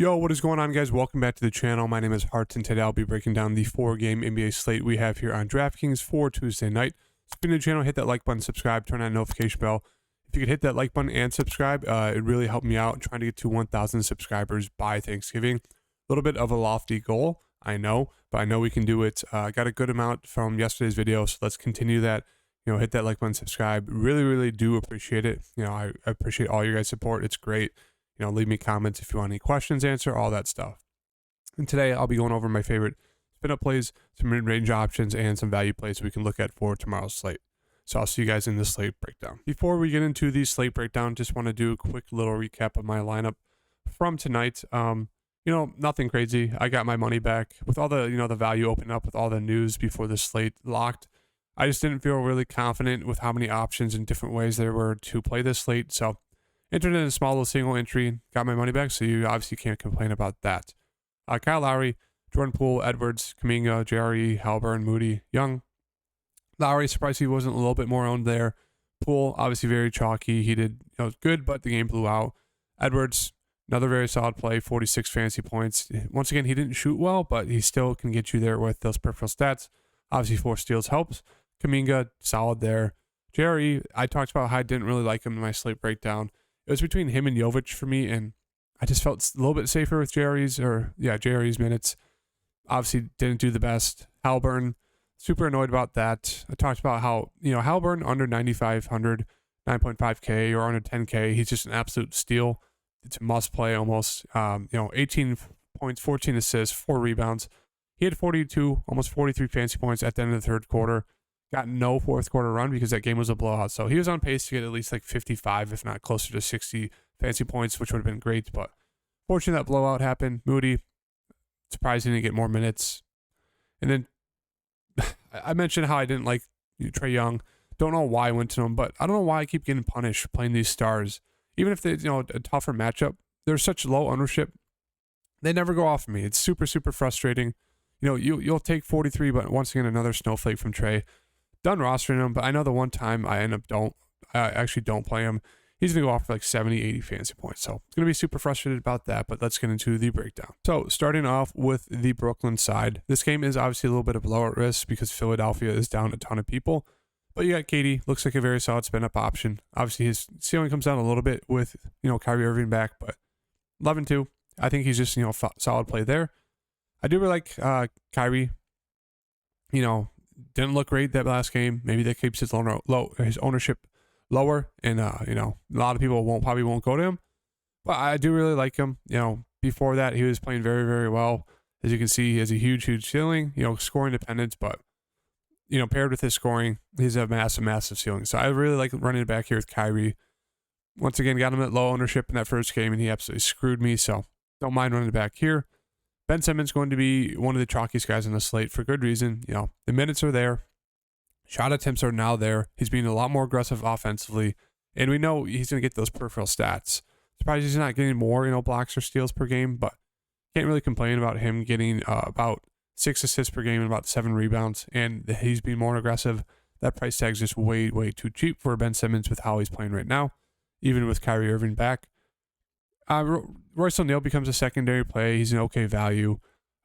Yo, what is going on, guys? Welcome back to the channel. My name is Hart, and today I'll be breaking down the 4-game NBA slate we have here on DraftKings for Tuesday night. So if you're new to the channel, hit that like button, subscribe, turn on the notification bell. If you could hit that like button and subscribe, it really helped me out trying to get to 1,000 subscribers by Thanksgiving. A little bit of a lofty goal, I know, but I know we can do it. Got a good amount from yesterday's video, so let's continue that. Hit that like button, subscribe. Really do appreciate it. I appreciate all your guys' support. It's great. Leave me comments if you want any questions, answer, all that stuff. And today I'll be going over my favorite spin-up plays, some mid-range options, and some value plays we can look at for tomorrow's slate. So I'll see you guys in the slate breakdown. Before we get into the slate breakdown, just want to do a quick little recap of my lineup from tonight. Nothing crazy. I got my money back with all the, the value opening up with all the news before the slate locked. I just didn't feel really confident with how many options and different ways there were to play this slate. So entered in a small little single entry, got my money back, so you obviously can't complain about that. Kyle Lowry, Jordan Poole, Edwards, Kuminga, JRE, Haliburton, Moody, Young. Lowry, surprised he wasn't a little bit more owned there. Poole, obviously very chalky. He did good, but the game blew out. Edwards, another very solid play, 46 fantasy points. Once again, he didn't shoot well, but he still can get you there with those peripheral stats. Obviously, 4 steals helps. Kuminga, solid there. JRE, I talked about how I didn't really like him in my slate breakdown. It was between him and Jovic for me, and I just felt a little bit safer with JRE's minutes. Obviously, didn't do the best. Haliburton, super annoyed about that. I talked about how, Haliburton under 9,500, 9.5K or under 10K, he's just an absolute steal. It's a must play almost. 18 points, 14 assists, 4 rebounds. He had 42, almost 43 fantasy points at the end of the third quarter. Got no fourth quarter run because that game was a blowout. So he was on pace to get at least like 55, if not closer to 60 fantasy points, which would have been great. But fortunately, that blowout happened. Moody, surprised he didn't get more minutes. And then I mentioned how I didn't like Trae Young. Don't know why I went to him, but I don't know why I keep getting punished playing these stars. Even if they, a tougher matchup, they're such low ownership. They never go off of me. It's super frustrating. You'll take 43, but once again, another snowflake from Trae. Done rostering him, but I know the one time I actually don't play him, he's going to go off for like 70, 80 fantasy points. So it's going to be super frustrated about that, but let's get into the breakdown. So starting off with the Brooklyn side, this game is obviously a little bit of lower risk because Philadelphia is down a ton of people, but you got KD, looks like a very solid spin-up option. Obviously his ceiling comes down a little bit with, Kyrie Irving back, but 11-2, I think he's just, solid play there. I do really like Kyrie. Didn't look great that last game. Maybe that keeps his ownership lower, and a lot of people probably won't go to him. But I do really like him. Before that, he was playing very well. As you can see, he has a huge ceiling. Scoring dependence, but paired with his scoring, he's a massive ceiling. So I really like running it back here with Kyrie. Once again, got him at low ownership in that first game, and he absolutely screwed me. So don't mind running it back here. Ben Simmons going to be one of the chalkiest guys on the slate for good reason. The minutes are there. Shot attempts are now there. He's being a lot more aggressive offensively. And we know he's going to get those peripheral stats. Surprised he's not getting more, blocks or steals per game, but can't really complain about him getting about 6 assists per game and about 7 rebounds. And he's being more aggressive. That price tag is just way too cheap for Ben Simmons with how he's playing right now, even with Kyrie Irving back. Royce O'Neal becomes a secondary play. He's an okay value.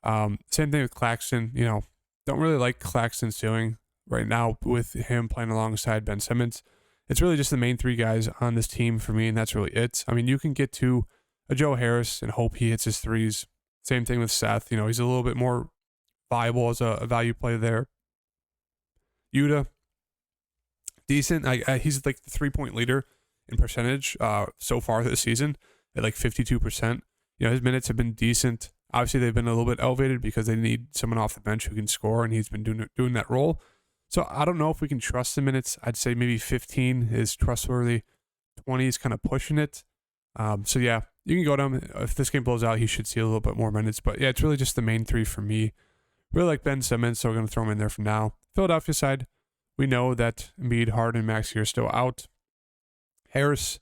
Same thing with Claxton. Don't really like Claxton's ceiling right now with him playing alongside Ben Simmons. It's really just the main 3 guys on this team for me, and that's really it. I mean, you can get to a Joe Harris and hope he hits his threes. Same thing with Seth. He's a little bit more viable as a value play there. Yuta, decent. He's like the 3-point leader in percentage so far this season at like 52%. His minutes have been decent. Obviously, they've been a little bit elevated because they need someone off the bench who can score, and he's been doing that role. So I don't know if we can trust the minutes. I'd say maybe 15 is trustworthy. 20 is kind of pushing it. So yeah, you can go to him. If this game blows out, he should see a little bit more minutes. But yeah, it's really just the main 3 for me. Really like Ben Simmons, so we're going to throw him in there for now. Philadelphia side, we know that Embiid, Harden, and Maxey are still out. Harris,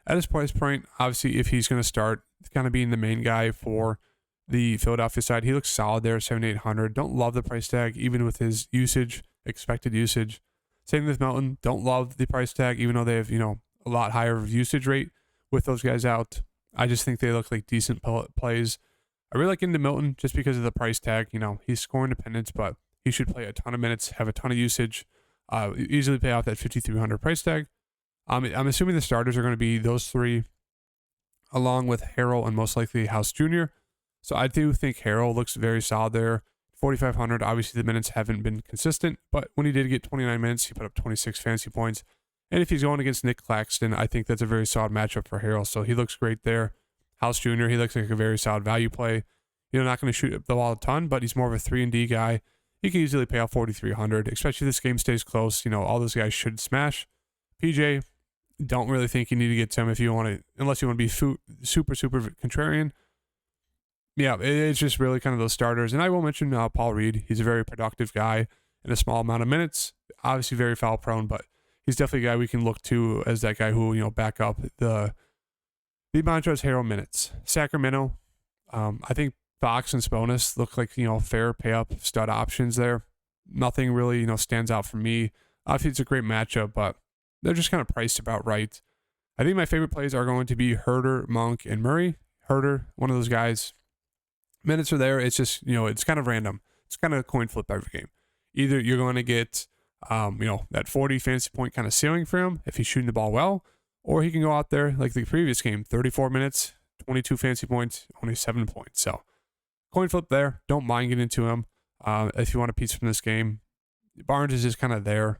at his price point, obviously, if he's going to start kind of being the main guy for the Philadelphia side, he looks solid there, 7,800. Don't love the price tag, even with his usage, expected usage. Same with Melton. Don't love the price tag, even though they have, a lot higher usage rate with those guys out. I just think they look like decent plays. I really like into Milton just because of the price tag. He's scoring dependent, but he should play a ton of minutes, have a ton of usage, easily pay off that 5,300 price tag. I'm assuming the starters are going to be those three, along with Harrell and most likely House Jr. So I do think Harrell looks very solid there. 4,500. Obviously, the minutes haven't been consistent, but when he did get 29 minutes, he put up 26 fantasy points. And if he's going against Nick Claxton, I think that's a very solid matchup for Harrell. So he looks great there. House Jr., he looks like a very solid value play. Not going to shoot the ball a ton, but he's more of a 3-and-D guy. He can easily pay off 4,300, especially if this game stays close. All those guys should smash. PJ, don't really think you need to get to him if you want to, unless you want to be super contrarian. Yeah, it's just really kind of those starters. And I will mention Paul Reed. He's a very productive guy in a small amount of minutes. Obviously very foul prone, but he's definitely a guy we can look to as that guy who, back up the Montrezl Harrell minutes. Sacramento, I think Fox and Sponis look like, fair pay up stud options there. Nothing really, stands out for me. Obviously it's a great matchup, but they're just kind of priced about right. I think my favorite plays are going to be Herder, Monk, and Murray. Herder, one of those guys. Minutes are there. It's just, it's kind of random. It's kind of a coin flip every game. Either you're going to get, that 40 fantasy point kind of ceiling for him if he's shooting the ball well, or he can go out there like the previous game, 34 minutes, 22 fantasy points, only 7 points. So coin flip there. Don't mind getting into him if you want a piece from this game. Barnes is just kind of there.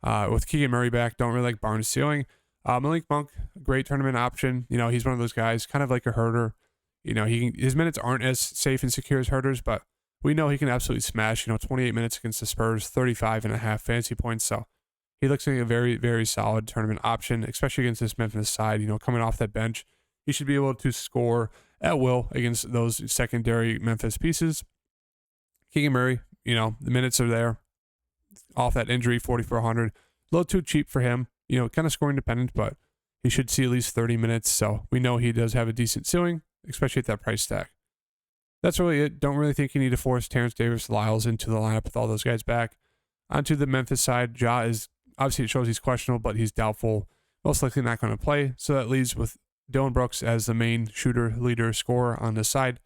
With Keegan Murray back, don't really like Barnes' ceiling. Malik Monk, great tournament option. He's one of those guys, kind of like a Herder. His minutes aren't as safe and secure as Herder's, but we know he can absolutely smash. 28 minutes against the Spurs, 35.5 fantasy points. So he looks like a very, very solid tournament option, especially against this Memphis side. Coming off that bench, he should be able to score at will against those secondary Memphis pieces. Keegan Murray, the minutes are there. Off that injury, 4,400. A little too cheap for him. Kind of scoring dependent, but he should see at least 30 minutes. So we know he does have a decent ceiling, especially at that price tag. That's really it. Don't really think you need to force Terrence Davis Lyles into the lineup with all those guys back. Onto the Memphis side, Ja is, obviously it shows he's questionable, but he's doubtful. Most likely not going to play. So that leaves with Dylan Brooks as the main shooter, leader, scorer on this side.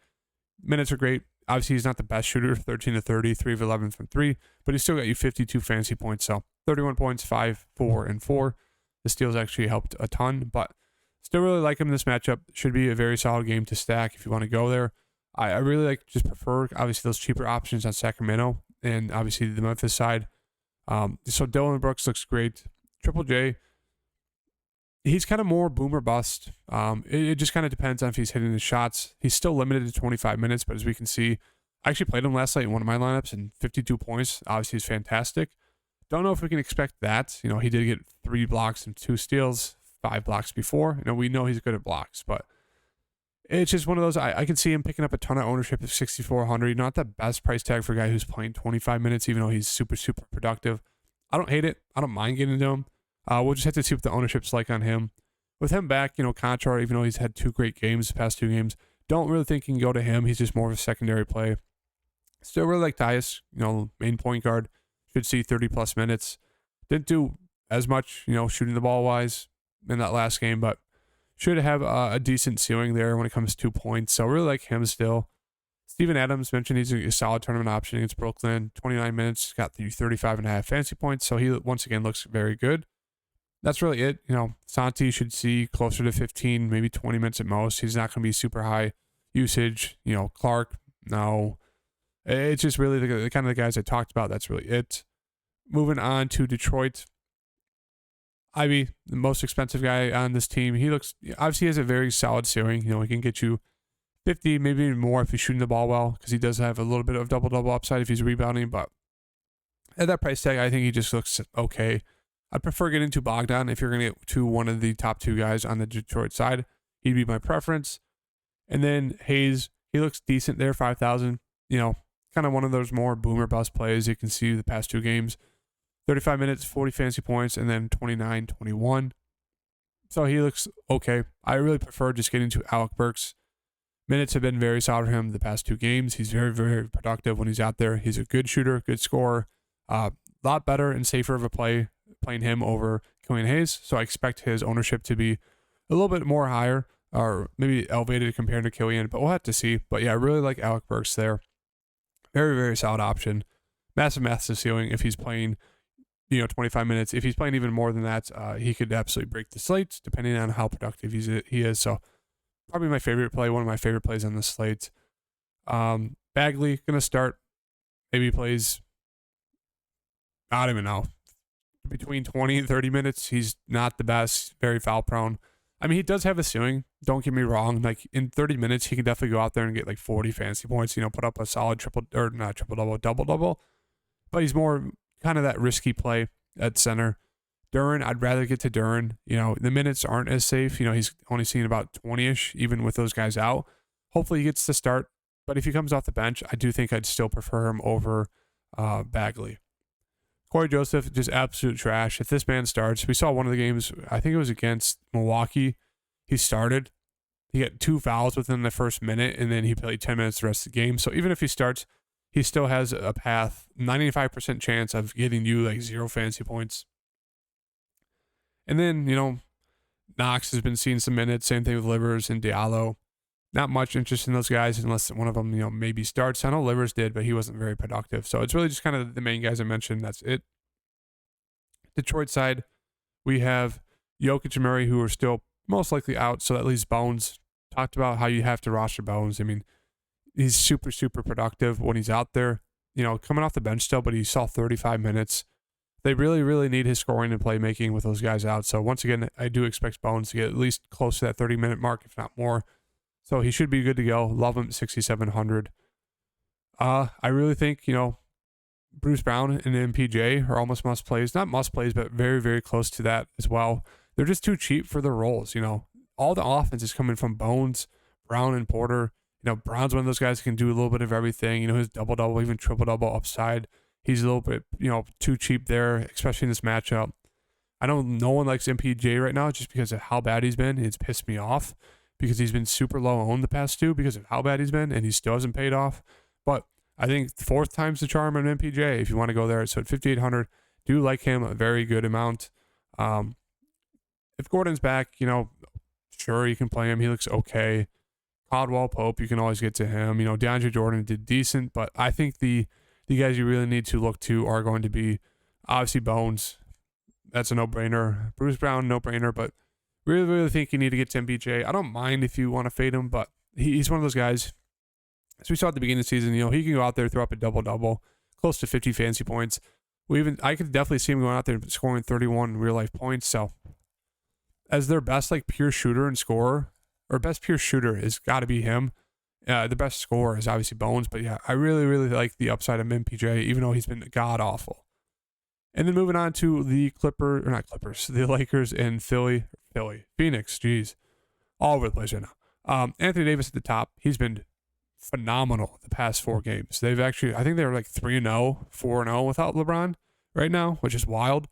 Minutes are great. Obviously, he's not the best shooter, 13 to 30, 3 of 11 from 3, but he still got you 52 fantasy points. So 31 points, 5, 4, and 4. The steals actually helped a ton, but still really like him in this matchup. Should be a very solid game to stack if you want to go there. I really prefer, obviously, those cheaper options on Sacramento and obviously the Memphis side. So Dylan Brooks looks great. Triple J, he's kind of more boom or bust. It just kind of depends on if he's hitting the shots. He's still limited to 25 minutes, but as we can see, I actually played him last night in one of my lineups and 52 points. Obviously, he's fantastic. Don't know if we can expect that. He did get 3 blocks and 2 steals, 5 blocks before. We know he's good at blocks, but it's just one of those. I can see him picking up a ton of ownership of 6,400. Not the best price tag for a guy who's playing 25 minutes, even though he's super productive. I don't hate it. I don't mind getting into him. We'll just have to see what the ownership's like on him. With him back, Conchar, even though he's had 2 great games the past 2 games, don't really think you can go to him. He's just more of a secondary play. Still really like Tyus, main point guard. Should see 30-plus minutes. Didn't do as much, shooting the ball wise in that last game, but should have a decent ceiling there when it comes to points. So really like him still. Steven Adams mentioned he's a solid tournament option against Brooklyn. 29 minutes, got 35.5 fantasy points. So he once again looks very good. That's really it. Santi should see closer to 15, maybe 20 minutes at most. He's not going to be super high usage. Clark, no. It's just really the kind of the guys I talked about. That's really it. Moving on to Detroit. Ivy, the most expensive guy on this team. He looks, obviously has a very solid ceiling. He can get you 50, maybe even more if he's shooting the ball well, because he does have a little bit of double-double upside if he's rebounding. But at that price tag, I think he just looks okay. I'd prefer getting to Bogdan if you're going to get to one of the top 2 guys on the Detroit side. He'd be my preference. And then Hayes, he looks decent there, 5,000. Kind of one of those more boomer bust plays. You can see the past 2 games. 35 minutes, 40 fantasy points, and then 29, 21. So he looks okay. I really prefer just getting to Alec Burks. Minutes have been very solid for him the past 2 games. He's very, very productive when he's out there. He's a good shooter, good scorer. A lot better and safer of a playing him over Killian Hayes. So I expect his ownership to be a little bit more higher. or maybe elevated compared to Killian, but we'll have to see. But yeah, I really like Alec Burks there. Very, very solid option. Massive ceiling if he's playing, 25 minutes. If he's playing even more than that, he could absolutely break the slate depending on how productive he is. So probably my favorite play, one of my favorite plays on the slate. Bagley going to start. Maybe he plays, I don't even know, between 20 and 30 minutes. He's not the best, very foul prone. I mean, he does have a ceiling. Don't get me wrong. Like in 30 minutes, he can definitely go out there and get like 40 fantasy points, put up a solid double. But he's more kind of that risky play at center. Duren, I'd rather get to Duren. The minutes aren't as safe. He's only seen about 20-ish, even with those guys out. Hopefully he gets to start. But if he comes off the bench, I do think I'd still prefer him over Bagley. Corey Joseph, just absolute trash. If this man starts, we saw one of the games, I think it was against Milwaukee. He started. He got 2 fouls within the first minute, and then he played 10 minutes the rest of the game. So even if he starts, he still has a path, 95% chance of getting you like 0 fantasy points. And then, Knox has been seeing some minutes. Same thing with Livers and Diallo. Not much interest in those guys unless one of them, maybe starts. I know Livers did, but he wasn't very productive. So it's really just kind of the main guys I mentioned. That's it. Detroit side, we have Jokic and Murray, who are still most likely out. So that leaves Bones. Talked about how you have to roster Bones. I mean, he's super, super productive when he's out there. Coming off the bench still, but he saw 35 minutes. They really, really need his scoring and playmaking with those guys out. So once again, I do expect Bones to get at least close to that 30-minute mark, if not more. So he should be good to go. Love him at 6,700. I really think, Bruce Brown and MPJ are almost must plays. Not must plays, but very, very close to that as well. They're just too cheap for their roles. All the offense is coming from Bones, Brown, and Porter. Brown's one of those guys who can do a little bit of everything. His double-double, even triple-double upside. He's a little bit, too cheap there, especially in this matchup. I know no one likes MPJ right now just because of how bad he's been. It's pissed me off because he's been super low owned the past 2 because of how bad he's been, and he still hasn't paid off. But I think 4th time's the charm on MPJ if you want to go there. So at 5,800, do like him a very good amount. If Gordon's back, sure, you can play him. He looks okay. Caldwell Pope, you can always get to him. DeAndre Jordan did decent, but I think the guys you really need to look to are going to be obviously Bones. That's a no-brainer. Bruce Brown, no-brainer, but really, really think you need to get to MPJ. I don't mind if you want to fade him, but he's one of those guys. As we saw at the beginning of the season, he can go out there, throw up a double-double, close to 50 fantasy points. I could definitely see him going out there and scoring 31 real-life points. So as their best pure shooter and scorer, or best pure shooter has got to be him. The best scorer is obviously Bones, but yeah, I really, really like the upside of MPJ, even though he's been god-awful. And then moving on to the the Lakers and Phoenix, geez, all over the place right now. Anthony Davis at the top, he's been phenomenal the past 4 games. They've actually, I think they were like 3-0, 4-0 without LeBron right now, which is wild.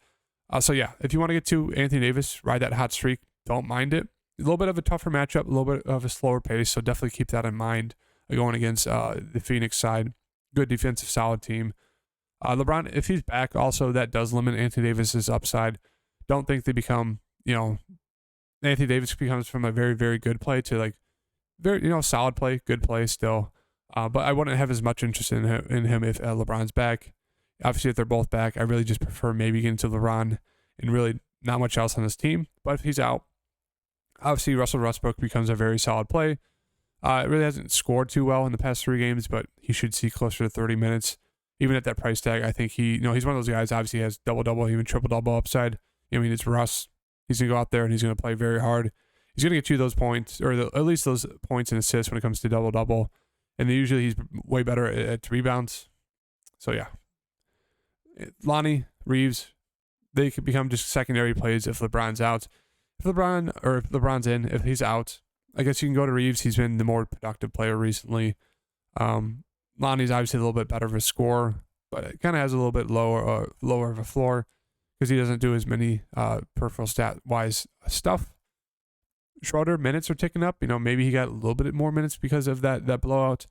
So yeah, if you want to get to Anthony Davis, ride that hot streak, don't mind it. A little bit of a tougher matchup, a little bit of a slower pace, so definitely keep that in mind going against the Phoenix side. Good defensive, solid team. LeBron, if he's back, also that does limit Anthony Davis's upside. Don't think they become, Anthony Davis becomes from a very, very good play to very, solid play, good play still. But I wouldn't have as much interest in him if LeBron's back. Obviously, if they're both back, I really just prefer maybe getting to LeBron and really not much else on this team. But if he's out, obviously Russell Westbrook becomes a very solid play. It really hasn't scored too well in the past 3 games, but he should see closer to 30 minutes. Even at that price tag, I think he's one of those guys, obviously has double-double, even triple-double upside. It's Russ. He's going to go out there and he's going to play very hard. He's going to get you those points, or at least those points and assists when it comes to double-double. And usually he's way better at rebounds. So, yeah. Lonnie, Reeves, they could become just secondary plays if LeBron's out. If LeBron's in, if he's out, I guess you can go to Reeves. He's been the more productive player recently. Lonnie's obviously a little bit better of a scorer, but it kind of has a little bit lower of a floor because he doesn't do as many peripheral stat-wise stuff. Schroeder, minutes are ticking up. Maybe he got a little bit more minutes because of that blowout.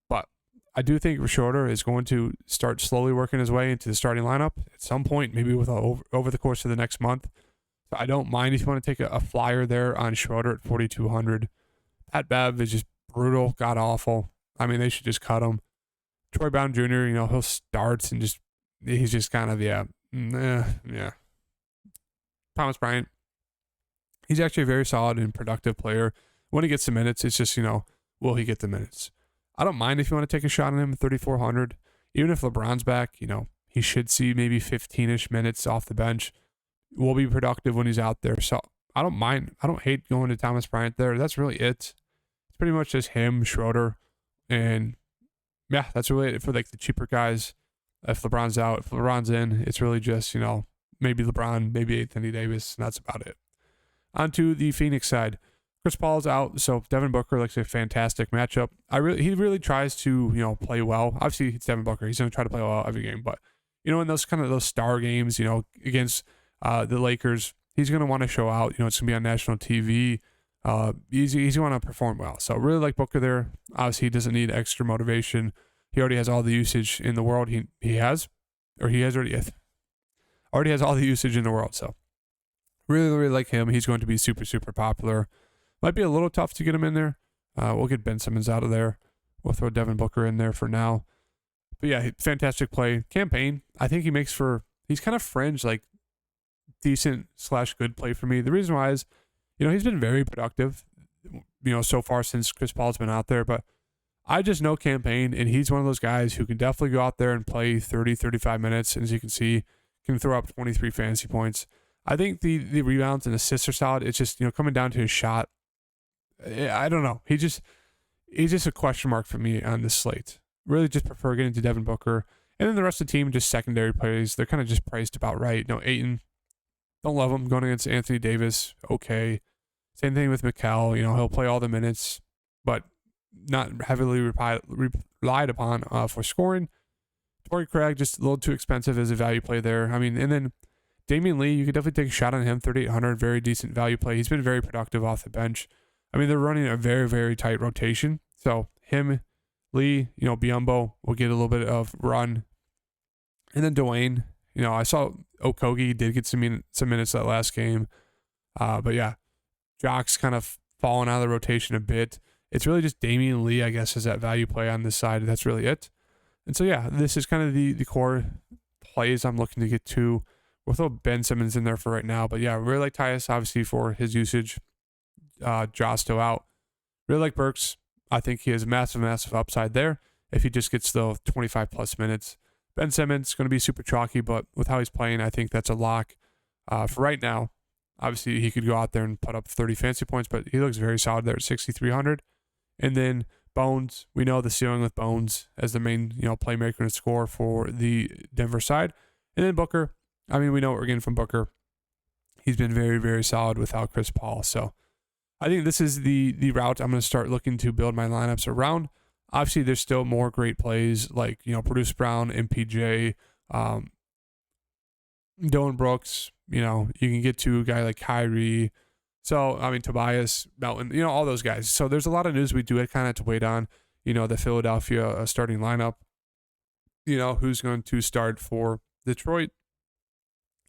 But I do think Schroeder is going to start slowly working his way into the starting lineup at some point, maybe over the course of the next month. So I don't mind if you want to take a flyer there on Schroeder at 4,200. Pat Bev is just brutal, god awful. I mean, they should just cut him. Troy Brown Jr., he'll start and he's just kind of, yeah. Thomas Bryant, he's actually a very solid and productive player. When he gets the minutes, it's just, will he get the minutes? I don't mind if you want to take a shot on him at 3,400. Even if LeBron's back, he should see maybe 15-ish minutes off the bench. Will be productive when he's out there. So I don't mind. I don't hate going to Thomas Bryant there. That's really it. It's pretty much just him, Schroeder, and yeah, that's really it for like the cheaper guys. If LeBron's out, if LeBron's in, it's really just, maybe LeBron, maybe Anthony Davis, and that's about it. On to the Phoenix side. Chris Paul's out, so Devin Booker looks like a fantastic matchup. He really tries to, play well. Obviously, it's Devin Booker. He's going to try to play well every game, but, in those star games, against the Lakers, he's going to want to show out. It's going to be on national TV. He's going to perform well. So really like Booker there. Obviously, he doesn't need extra motivation. He already has all the usage in the world. He already has all the usage in the world. So really, really like him. He's going to be super, super popular. Might be a little tough to get him in there. We'll get Ben Simmons out of there. We'll throw Devin Booker in there for now. But yeah, fantastic play. Campaign, I think he's kind of fringe, like decent / good play for me. The reason why is, he's been very productive, so far since Chris Paul's been out there. But I just know Campaign, and he's one of those guys who can definitely go out there and play 30, 35 minutes. And as you can see, can throw up 23 fantasy points. I think the rebounds and assists are solid. It's just, coming down to his shot. I don't know. He's just a question mark for me on this slate. Really just prefer getting to Devin Booker. And then the rest of the team, just secondary plays. They're kind of just priced about right. Ayton, don't love him going against Anthony Davis. Okay. Same thing with Mikal. He'll play all the minutes, but not heavily relied upon for scoring. Torrey Craig, just a little too expensive as a value play there. I mean, and then Damian Lee, you could definitely take a shot on him. 3,800, very decent value play. He's been very productive off the bench. I mean, they're running a very, very tight rotation. So him, Lee, Biyombo will get a little bit of run. And then Dwayne, I saw Okogie did get some minutes that last game. But yeah, Jock's kind of fallen out of the rotation a bit. It's really just Damian Lee, I guess, is that value play on this side. That's really it. And so, yeah, this is kind of the core plays I'm looking to get to. We'll throw Ben Simmons in there for right now. But yeah, really like Tyus, obviously, for his usage. Ja's still out. Really like Burks. I think he has massive, massive upside there if he just gets the 25 plus minutes. Ben Simmons is going to be super chalky, but with how he's playing, I think that's a lock for right now. Obviously, he could go out there and put up 30 fantasy points, but he looks very solid there at 6,300. And then Bones, we know the ceiling with Bones as the main playmaker and scorer for the Denver side. And then Booker, I mean, we know what we're getting from Booker. He's been very, very solid without Chris Paul. So I think this is the route I'm going to start looking to build my lineups around. Obviously, there's still more great plays like, Bruce Brown, MPJ, Dylan Brooks. You can get to a guy like Kyrie. So, I mean, Tobias, Melton, all those guys. So there's a lot of news we do kind of have to wait on, the Philadelphia starting lineup, who's going to start for Detroit.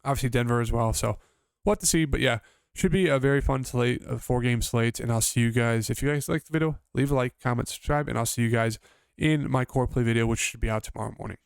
Obviously, Denver as well. So we'll have to see. But yeah, should be a very fun slate, a 4-game slate. And I'll see you guys. If you guys like the video, leave a like, comment, subscribe. And I'll see you guys in my core play video, which should be out tomorrow morning.